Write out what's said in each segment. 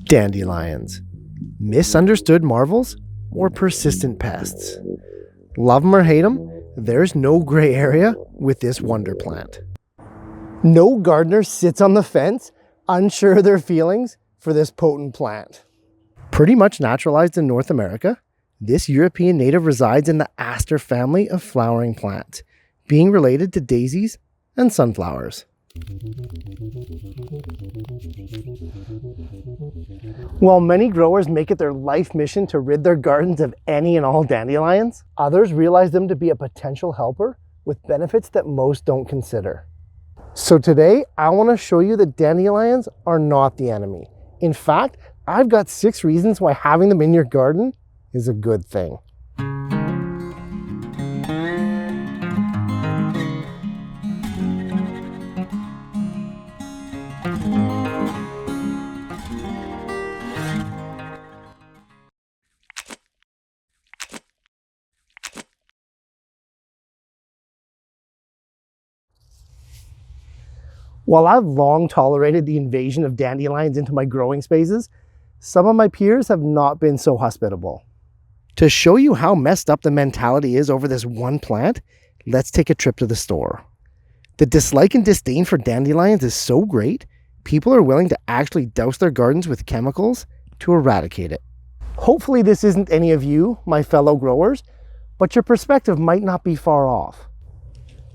Dandelions. Misunderstood marvels or persistent pests? Love them or hate them, there's no gray area with this wonder plant. No gardener sits on the fence unsure of their feelings for this potent plant. Pretty much naturalized in North America, this European native resides in the aster family of flowering plants, being related to daisies and sunflowers. While many growers make it their life mission to rid their gardens of any and all dandelions, others realize them to be a potential helper with benefits that most don't consider. So today, I want to show you that dandelions are not the enemy. In fact, I've got 6 reasons why having them in your garden is a good thing. While I've long tolerated the invasion of dandelions into my growing spaces, some of my peers have not been so hospitable. To show you how messed up the mentality is over this one plant, let's take a trip to the store. The dislike and disdain for dandelions is so great, people are willing to actually douse their gardens with chemicals to eradicate it. Hopefully this isn't any of you, my fellow growers, but your perspective might not be far off.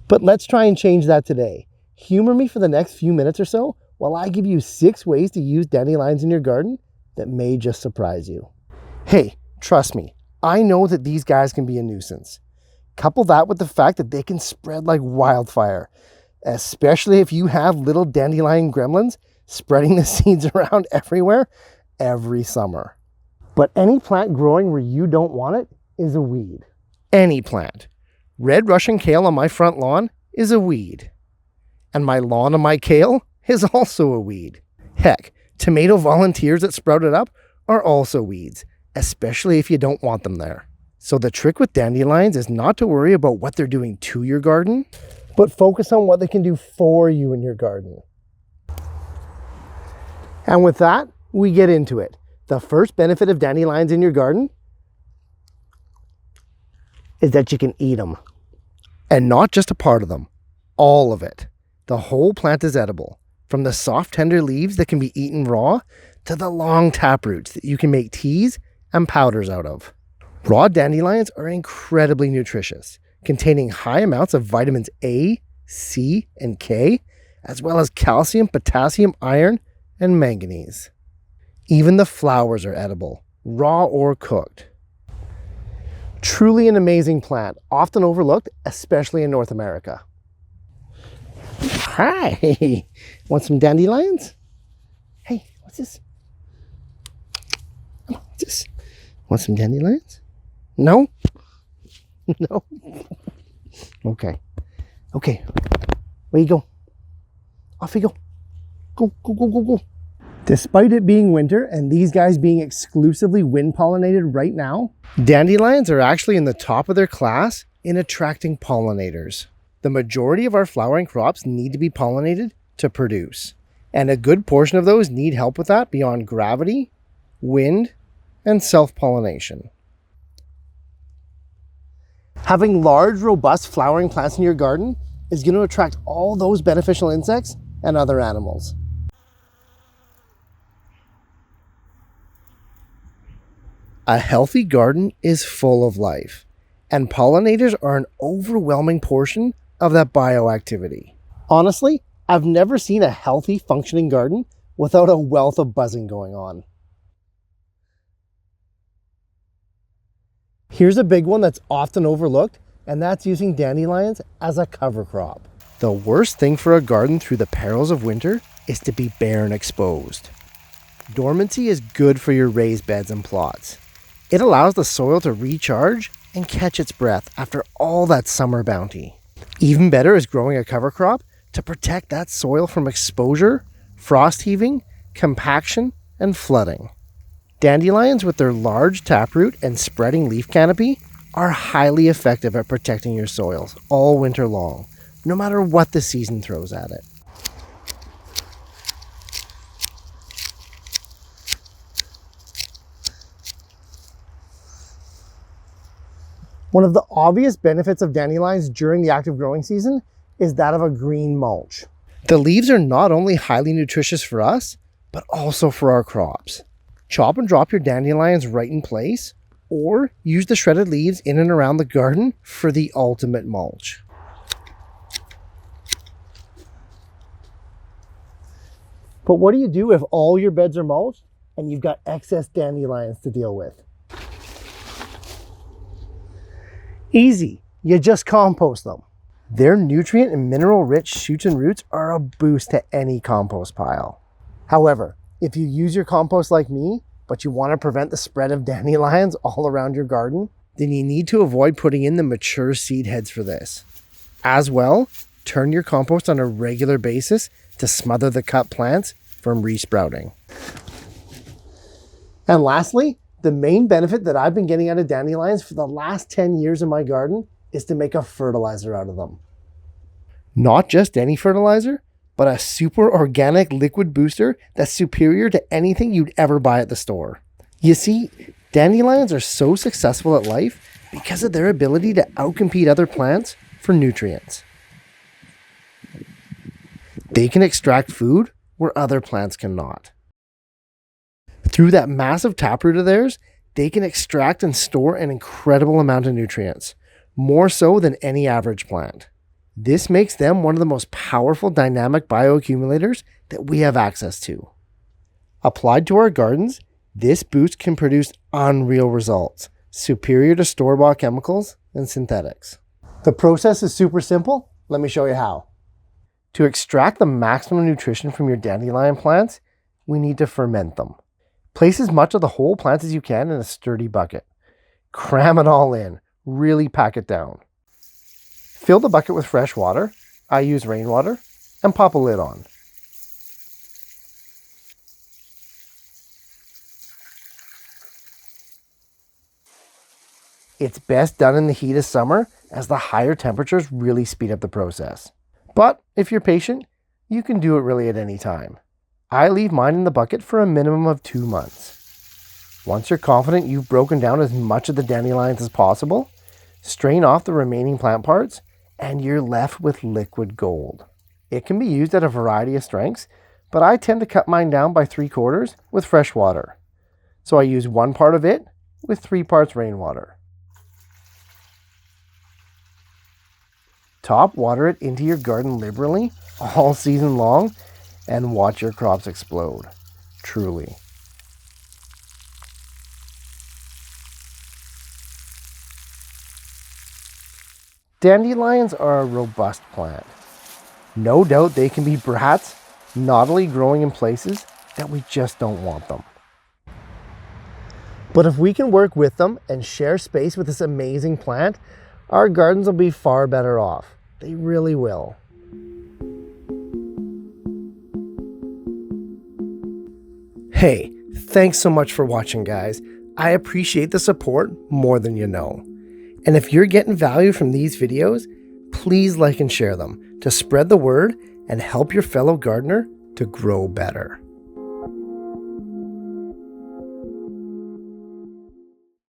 But let's try and change that today. Humor me for the next few minutes or so while I give you 6 ways to use dandelions in your garden that may just surprise you. Hey, trust me, I know that these guys can be a nuisance. Couple that with the fact that they can spread like wildfire, especially if you have little dandelion gremlins spreading the seeds around everywhere every summer. But any plant growing where you don't want it is a weed. Any plant. Red Russian kale on my front lawn is a weed. And my lawn on my kale is also a weed. Heck, tomato volunteers that sprouted up are also weeds, especially if you don't want them there. So the trick with dandelions is not to worry about what they're doing to your garden, but focus on what they can do for you in your garden. And with that, we get into it. The first benefit of dandelions in your garden is that you can eat them. And not just a part of them, all of it. The whole plant is edible, from the soft tender leaves that can be eaten raw to the long taproots that you can make teas and powders out of. Raw dandelions are incredibly nutritious, containing high amounts of vitamins A, C, and K, as well as calcium, potassium, iron, and manganese. Even the flowers are edible, raw or cooked. Truly an amazing plant, often overlooked, especially in North America. Hi, want some dandelions? Hey, what's this? What's this? Want some dandelions? No? No? Okay. Okay. Where you go? Off you go. Go, go, go, go, go. Despite it being winter and these guys being exclusively wind pollinated right now, dandelions are actually in the top of their class in attracting pollinators. The majority of our flowering crops need to be pollinated to produce, and a good portion of those need help with that beyond gravity, wind, and self-pollination. Having large, robust flowering plants in your garden is going to attract all those beneficial insects and other animals. A healthy garden is full of life, and pollinators are an overwhelming portion of that bioactivity. Honestly, I've never seen a healthy, functioning garden without a wealth of buzzing going on. Here's a big one that's often overlooked, and that's using dandelions as a cover crop. The worst thing for a garden through the perils of winter is to be bare and exposed. Dormancy is good for your raised beds and plots. It allows the soil to recharge and catch its breath after all that summer bounty. Even better is growing a cover crop to protect that soil from exposure, frost heaving, compaction, and flooding. Dandelions with their large taproot and spreading leaf canopy are highly effective at protecting your soils all winter long, no matter what the season throws at it. One of the obvious benefits of dandelions during the active growing season is that of a green mulch. The leaves are not only highly nutritious for us, but also for our crops. Chop and drop your dandelions right in place, or use the shredded leaves in and around the garden for the ultimate mulch. But what do you do if all your beds are mulched and you've got excess dandelions to deal with? Easy, you just compost them. Their nutrient and mineral rich shoots and roots are a boost to any compost pile. However, if you use your compost like me, but you want to prevent the spread of dandelions all around your garden, then you need to avoid putting in the mature seed heads for this. As well, turn your compost on a regular basis to smother the cut plants from resprouting. And lastly, the main benefit that I've been getting out of dandelions for the last 10 years in my garden is to make a fertilizer out of them. Not just any fertilizer, but a super organic liquid booster that's superior to anything you'd ever buy at the store. You see, dandelions are so successful at life because of their ability to outcompete other plants for nutrients. They can extract food where other plants cannot. Through that massive taproot of theirs, they can extract and store an incredible amount of nutrients, more so than any average plant. This makes them one of the most powerful dynamic bioaccumulators that we have access to. Applied to our gardens, this boost can produce unreal results, superior to store-bought chemicals and synthetics. The process is super simple. Let me show you how. To extract the maximum nutrition from your dandelion plants, we need to ferment them. Place as much of the whole plant as you can in a sturdy bucket. Cram it all in, really pack it down. Fill the bucket with fresh water, I use rainwater, and pop a lid on. It's best done in the heat of summer, as the higher temperatures really speed up the process. But if you're patient, you can do it really at any time. I leave mine in the bucket for a minimum of 2 months. Once you're confident you've broken down as much of the dandelions as possible, strain off the remaining plant parts, and you're left with liquid gold. It can be used at a variety of strengths, but I tend to cut mine down by 3/4 with fresh water. So I use 1 part of it with 3 parts rainwater. Top water it into your garden liberally all season long and watch your crops explode. Truly. Dandelions are a robust plant. No doubt they can be brats, noddily growing in places that we just don't want them. But if we can work with them and share space with this amazing plant, our gardens will be far better off. They really will. Hey, thanks so much for watching, guys. I appreciate the support more than you know. And if you're getting value from these videos, please like and share them to spread the word and help your fellow gardener to grow better.